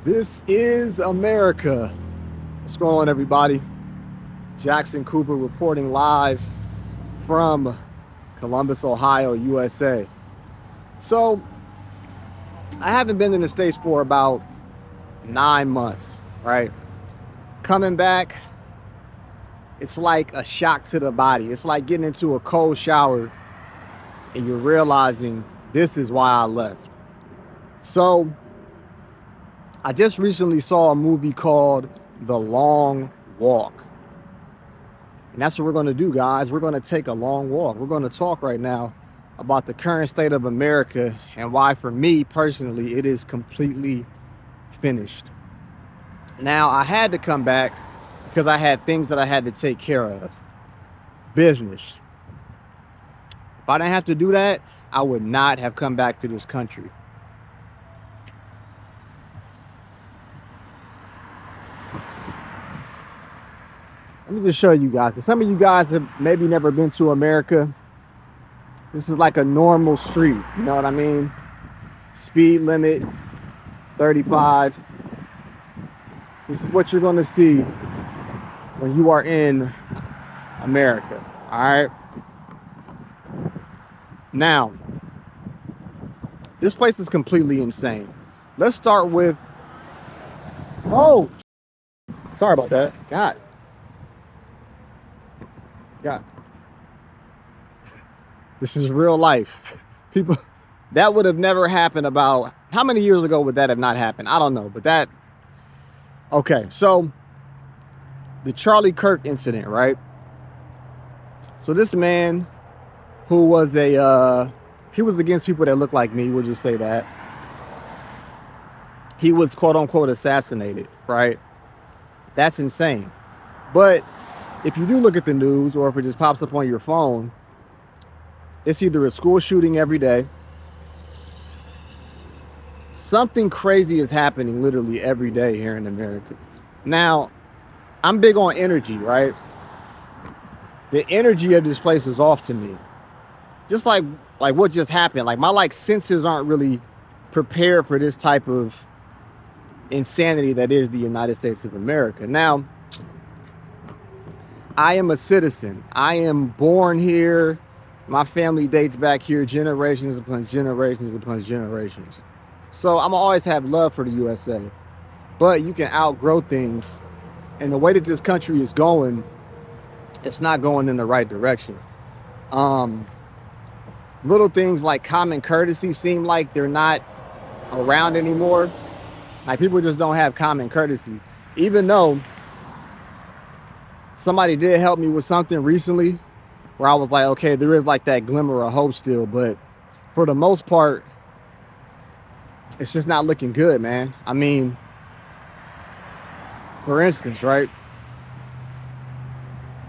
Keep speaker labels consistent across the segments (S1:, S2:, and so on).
S1: This is America. What's going on, everybody? Jackson Cooper reporting live from Columbus, Ohio, USA. So, I haven't been in the States for about 9 months, right? Coming back, it's like a shock to the body. It's like getting into a cold shower and you're realizing this is why I left. So, I just recently saw a movie called The Long Walk. And that's what we're going to do, guys. We're going to take a long walk. We're going to talk right now about the current state of America and why, for me personally, it is completely finished. Now, I had to come back because I had things that I had to take care of. Business. If I didn't have to do that, I would not have come back to this country. Let me just show you guys, because some of you guys have maybe never been to America. This is like a normal street, you know what I mean? Speed limit, 35. This is what you're going to see when you are in America, all right? Now, this place is completely insane. Let's start with, oh, sorry about that. God. This is real life. People, that would have never happened about, how many years ago would that have not happened? I don't know, but that, okay. So the Charlie Kirk incident, right? So this man who was he was against people that look like me, we'll just say that. He was quote unquote assassinated, right? That's insane. But if you do look at the news, or if it just pops up on your phone, it's either a school shooting every day. Something crazy is happening literally every day here in America. Now, I'm big on energy, right? The energy of this place is off to me. Just like what just happened. Like my senses aren't really prepared for this type of insanity that is the United States of America. Now, I am a citizen. I am born here. My family dates back here generations upon generations upon generations. So I'm always have love for the USA. But you can outgrow things. And the way that this country is going, it's not going in the right direction. Little things like common courtesy seem like they're not around anymore. Like people just don't have common courtesy. Even though somebody did help me with something recently where I was like, okay, there is like that glimmer of hope still, but for the most part, it's just not looking good, man. I mean, for instance, right?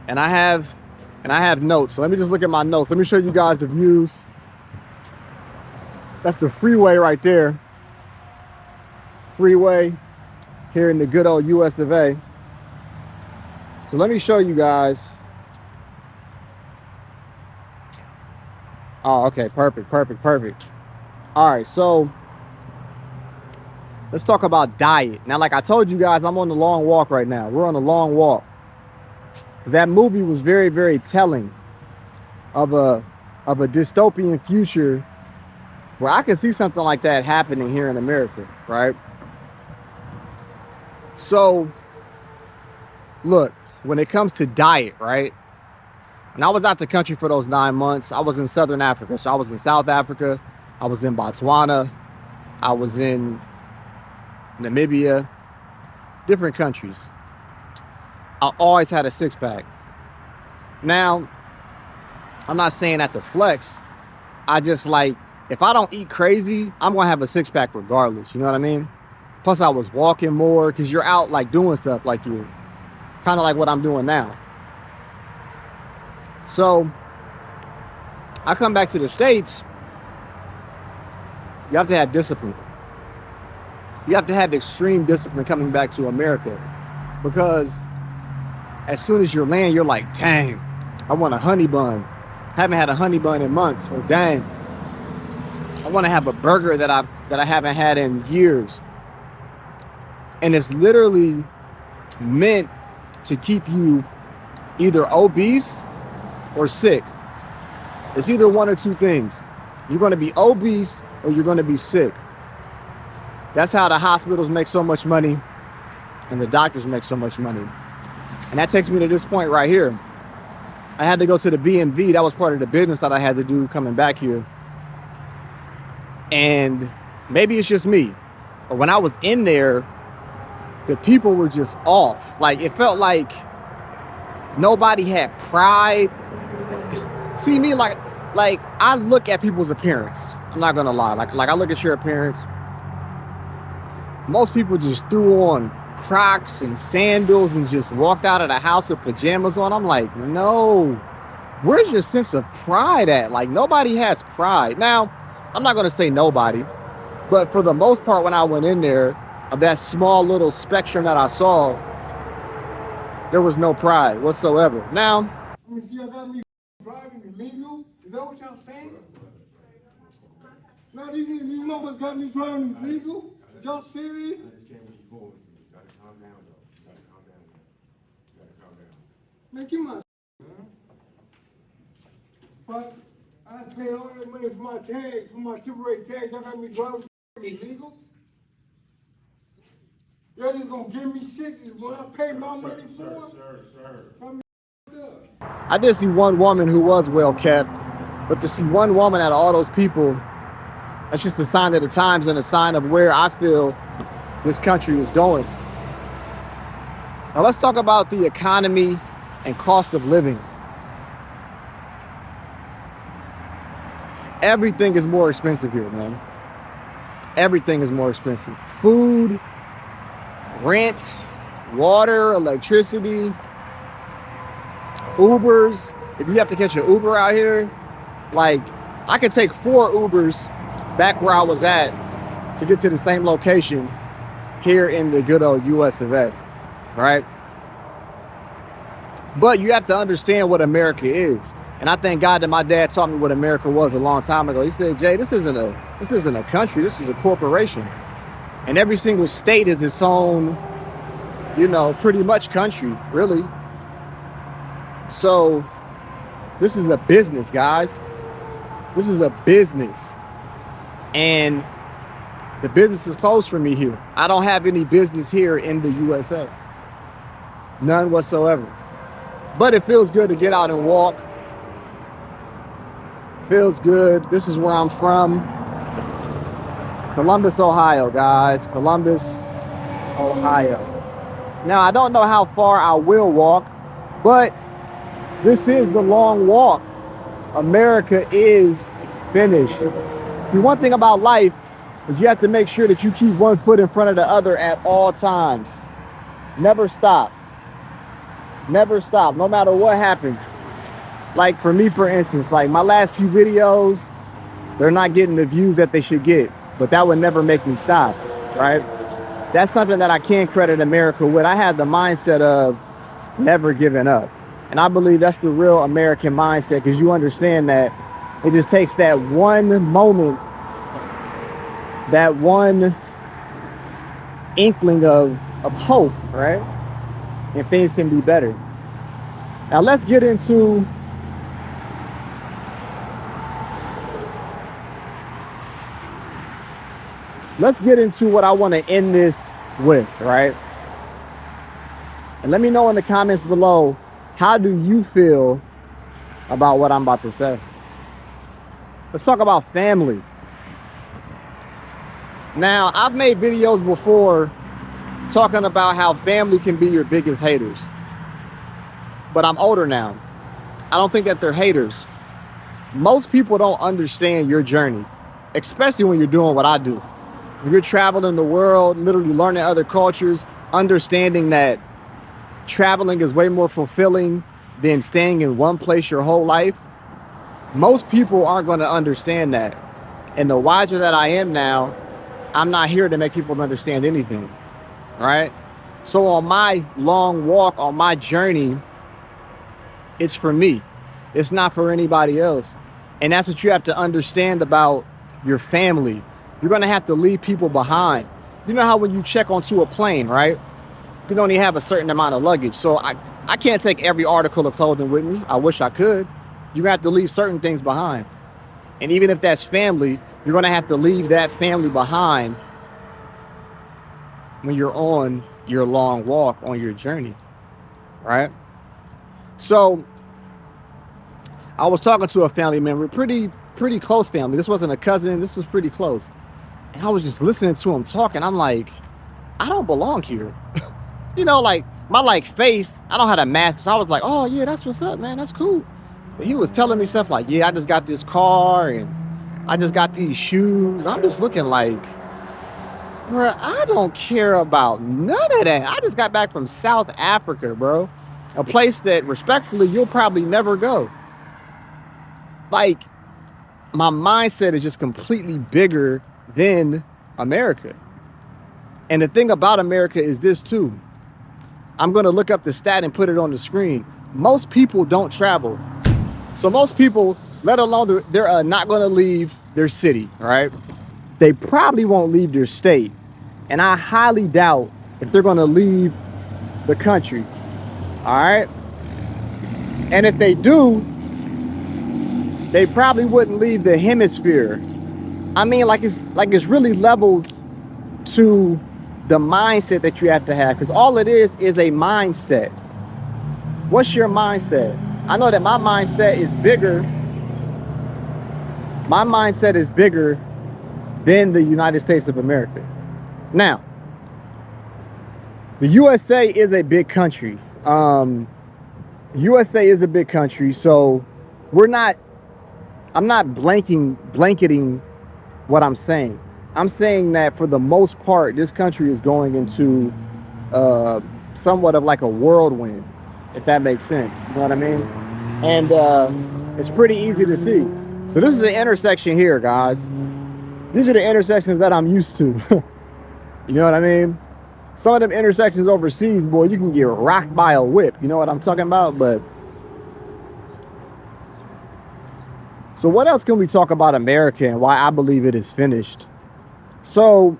S1: And I have notes. So let me just look at my notes. Let me show you guys the views. That's the freeway right there. Freeway here in the good old US of A. So let me show you guys. Oh, okay, perfect. All right, so let's talk about diet. Now, like I told you guys, I'm on the long walk right now. We're on a long walk. That movie was very, very telling of a dystopian future where I can see something like that happening here in America, right? So, look, when it comes to diet, right? When I was out the country for those 9 months, I was in Southern Africa. So I was in South Africa, I was in Botswana, I was in Namibia, different countries. I always had a six-pack. Now, I'm not saying that to flex. I just like, if I don't eat crazy, I'm gonna have a six-pack regardless, you know what I mean? Plus I was walking more, because you're out like doing stuff like you, kind of like what I'm doing now. So I come back to the States, you have to have discipline. You have to have extreme discipline coming back to America, because as soon as you land, you're like, dang, I want a honey bun. Haven't had a honey bun in months. Or dang, I want to have a burger that I haven't had in years. And it's literally meant to keep you either obese or sick. It's either one or two things. You're going to be obese or you're going to be sick. That's how the hospitals make so much money and the doctors make so much money. And that takes me to this point right here. I had to go to the BMV. That was part of the business that I had to do coming back here. And maybe it's just me, but when I was in there, the people were just off. Like, it felt like nobody had pride. See me, like I look at people's appearance. I'm not gonna lie. Like I look at your appearance. Most people just threw on Crocs and sandals and just walked out of the house with pajamas on. I'm like, no, where's your sense of pride at? Like, nobody has pride. Now, I'm not gonna say nobody, but for the most part, when I went in there, of that small little spectrum that I saw, there was no pride whatsoever. Now,
S2: let me see, I got me driving illegal. Is that what y'all saying? Now these numbers got me driving illegal. Is y'all serious? I just can't keep going. You gotta calm down, though. You gotta calm down. You gotta calm down. Man, give my man. Fuck, I paid all that money for my tag, for my temporary tag. Y'all got me driving illegal. Y'all just gonna give me shit when I pay my money for it?
S1: I did see one woman who was well kept, but to see one woman out of all those people, that's just a sign of the times and a sign of where I feel this country is going. Now let's talk about the economy and cost of living. Everything is more expensive here, man. Everything is more expensive. Food, rent, water, electricity, Ubers. If you have to catch an Uber out here, like, I could take 4 Ubers back where I was at to get to the same location here in the good old US of A, right? But you have to understand what America is. And I thank God that my dad taught me what America was a long time ago. He said, Jay, this isn't a country, this is a corporation. And every single state is its own, you know, pretty much country, really. So this is a business, guys. This is a business. And the business is closed for me here. I don't have any business here in the USA. None whatsoever. But it feels good to get out and walk. Feels good. This is where I'm from. Columbus, Ohio, guys. Columbus, Ohio. Now, I don't know how far I will walk, but this is the long walk. America is finished. See, one thing about life is you have to make sure that you keep one foot in front of the other at all times. Never stop. Never stop, no matter what happens. Like for me, for instance, like my last few videos, they're not getting the views that they should get, but that would never make me stop, right? That's something that I can credit America with. I have the mindset of never giving up. And I believe that's the real American mindset, because you understand that it just takes that one moment, that one inkling of hope, right? And things can be better. Now let's get into what I want to end this with, right? And let me know in the comments below, how do you feel about what I'm about to say? Let's talk about family. Now, I've made videos before talking about how family can be your biggest haters. But I'm older now. I don't think that they're haters. Most people don't understand your journey, especially when you're doing what I do. When you're traveling the world, literally learning other cultures, understanding that traveling is way more fulfilling than staying in one place your whole life. Most people aren't going to understand that. And the wiser that I am now, I'm not here to make people understand anything, right? So on my long walk, on my journey, it's for me. It's not for anybody else. And that's what you have to understand about your family. You're going to have to leave people behind. you know how when you check onto a plane, right? You can only have a certain amount of luggage. So I can't take every article of clothing with me. I wish I could. You have to leave certain things behind. And even if that's family, you're going to have to leave that family behind when you're on your long walk, on your journey, right? So I was talking to a family member, pretty close family. This wasn't a cousin. This was pretty close. And I was just listening to him talking. I'm like, I don't belong here. You know, like my like face, I don't have a mask. So I was like, oh yeah, that's what's up, man. That's cool. But he was telling me stuff like, yeah, I just got this car and I just got these shoes. I'm just looking like, bro, I don't care about none of that. I just got back from South Africa, bro. A place that respectfully you'll probably never go. Like, my mindset is just completely bigger than America. And the thing about America is this too. I'm going to look up the stat and put it on the screen. Most people don't travel. So most people, let alone they're not going to leave their city, right? They probably won't leave their state. And I highly doubt if they're going to leave the country. All right. And if they do, they probably wouldn't leave the hemisphere. I mean, like it's really levels to the mindset that you have to have, because all it is a mindset. What's your mindset? I know that my mindset is bigger. My mindset is bigger than the United States of America. Now, the USA is a big country. USA is a big country, so I'm not blanketing what I'm saying. I'm saying that for the most part, this country is going into somewhat of like a whirlwind, if that makes sense. You know what I mean? And it's pretty easy to see. So this is the intersection here, guys. These are the intersections that I'm used to. You know what I mean? Some of them intersections overseas, boy, you can get rocked by a whip. You know what I'm talking about? But so what else can we talk about America and why I believe it is finished? So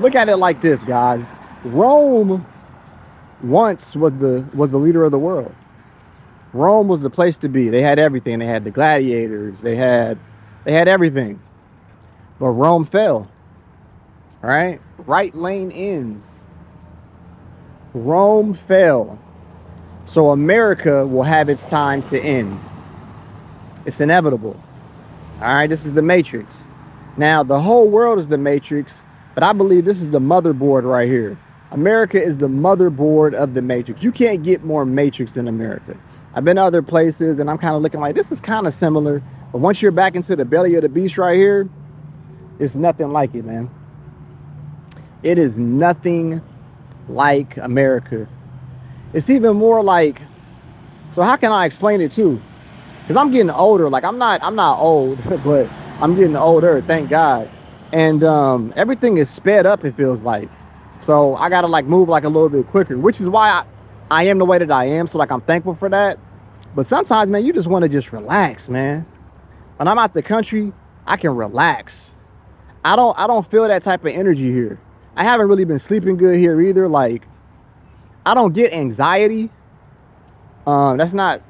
S1: look at it like this, guys. Rome once was the leader of the world. Rome was the place to be. They had everything. They had the gladiators. They had everything. But Rome fell. All right? Right lane ends. Rome fell. So America will have its time to end. It's inevitable. All right? This is the Matrix. Now, the whole world is the Matrix, but I believe this is the motherboard right here. America is the motherboard of the Matrix. You can't get more Matrix than America. I've been to other places, and I'm kind of looking like, this is kind of similar. But once you're back into the belly of the beast right here, it's nothing like it, man. It is nothing like America. It's even more like, so how can I explain it too? Because I'm getting older. Like, I'm not old, but I'm getting older, thank God. And everything is sped up, it feels like. So I gotta like move like a little bit quicker, which is why I am the way that I am. So like, I'm thankful for that. But sometimes, man, you just want to just relax, man. When I'm out the country, I can relax. I don't feel that type of energy here. I haven't really been sleeping good here either. Like, I don't get anxiety. That's not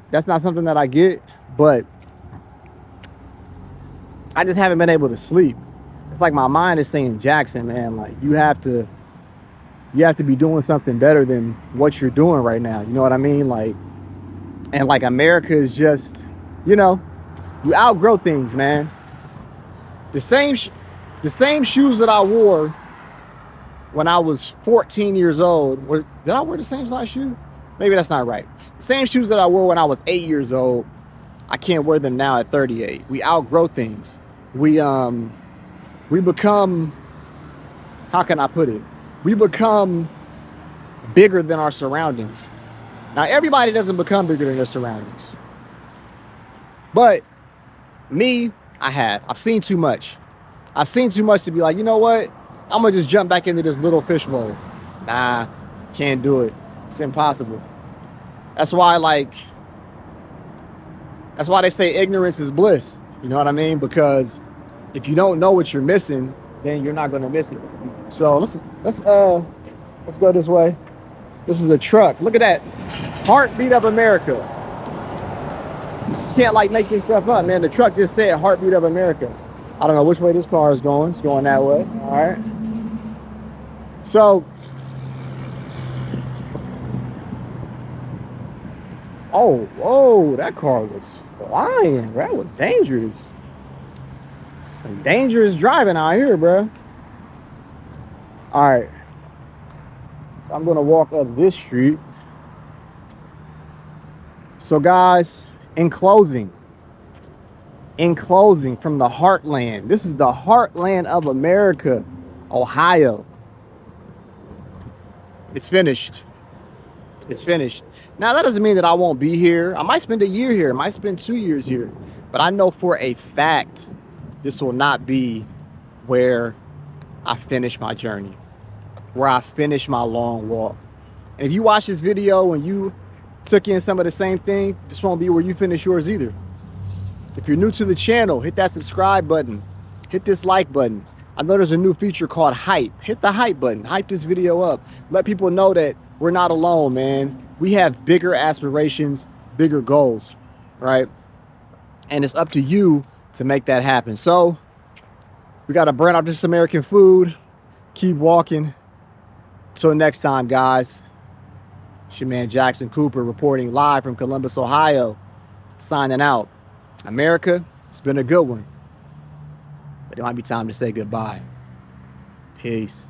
S1: something that I get, but I just haven't been able to sleep. It's like my mind is saying, Jackson, man, like you have to be doing something better than what you're doing right now. You know what I mean? Like, and like America is just, you know, you outgrow things, man. The same shoes that I wore when I was 14 years old. Did I wear the same size shoe? Maybe that's not right. The same shoes that I wore when I was 8 years old, I can't wear them now at 38. We outgrow things. We become, how can I put it? We become bigger than our surroundings. Now, everybody doesn't become bigger than their surroundings. But me, I've seen too much. I've seen too much to be like, you know what? I'm going to just jump back into this little fishbowl. Nah, can't do it. It's impossible. That's why they say ignorance is bliss. You know what I mean? Because if you don't know what you're missing, then you're not going to miss it. So let's go this way. This is a truck. Look at that. Heartbeat of America. Can't like make this stuff up, man. The truck just said heartbeat of America. I don't know which way this car is going. It's going that way. All right. So, oh, whoa, that car was flying. That was dangerous. Some dangerous driving out here, bro. All right. I'm gonna walk up this street. So guys, in closing, from the heartland, this is the heartland of America, Ohio. It's finished. It's finished. Now that doesn't mean that I won't be here. I might spend a year here. I might spend 2 years here. But I know for a fact this will not be where I finish my journey, where I finish my long walk. And if you watch this video and you took in some of the same thing, this won't be where you finish yours either. If you're new to the channel, hit that subscribe button, hit this like button. I know there's a new feature called hype. Hit the hype button, hype this video up. Let people know that we're not alone, man. We have bigger aspirations, bigger goals, right? And it's up to you to make that happen. So we got to burn out this American food, keep walking. Till next time, guys. It's your man Jackson Cooper reporting live from Columbus, Ohio, signing out. America, it's been a good one, but it might be time to say goodbye. Peace.